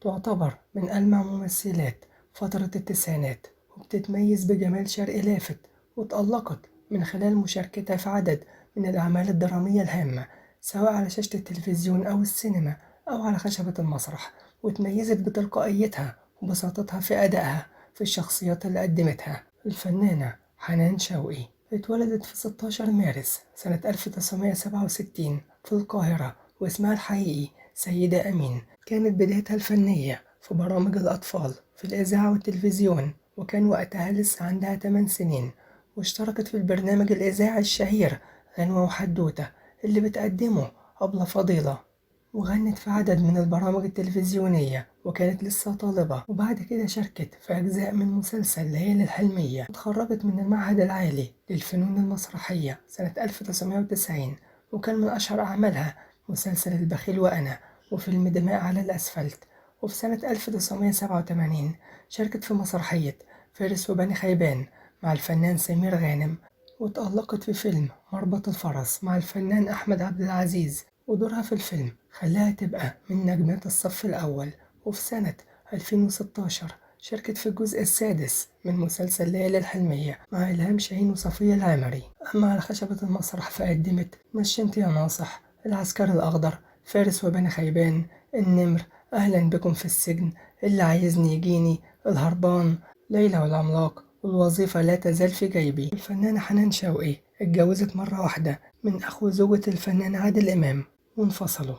تعتبر من ألمع ممثلات فترة التسعينات، وبتتميز بجمال شرقي لافت، وتألقت من خلال مشاركتها في عدد من الأعمال الدرامية الهامة سواء على شاشة التلفزيون أو السينما أو على خشبة المسرح. وتميزت بتلقائيتها وبساطتها في أدائها في الشخصيات اللي قدمتها. الفنانة حنان شوقي اتولدت في 16 مارس سنة 1967 في القاهرة، واسمها الحقيقي سيدة أمين. كانت بدايتها الفنية في برامج الأطفال في الإذاعة والتلفزيون، وكان وقتها لسه عندها 8 سنين، واشتركت في البرنامج الإذاعي الشهير غنوة وحدوتة اللي بتقدمه أبلة فضيلة، وغنت في عدد من البرامج التلفزيونية وكانت لسه طالبة. وبعد كده شاركت في أجزاء من مسلسل ليالي الحلمية. اتخرجت من المعهد العالي للفنون المسرحية سنة 1990، وكان من أشهر أعمالها مسلسل البخيل وأنا وفيلم دماء على الأسفلت. وفي سنة 1987 شاركت في مسرحية فارس وبني خيبان مع الفنان سمير غانم، وتألقت في فيلم مربط الفرس مع الفنان أحمد عبد العزيز، ودورها في الفيلم خلاها تبقى من نجمات الصف الأول. وفي سنة 2016 شاركت في الجزء السادس من مسلسل ليالي الحلمية مع إلهام شاهين وصفية العمري. أما على خشبة المسرح فقدمت نشنت يا ناصح، العسكر الأخضر، فارس وبني خيبان، النمر، أهلا بكم في السجن، اللي عايزني يجيني، الهربان، ليلى والعملاق، والوظيفة لا تزال في جيبي. الفنانة حنان شوقي اتجوزت مرة واحدة من أخو زوجة الفنان عادل إمام وانفصلوا.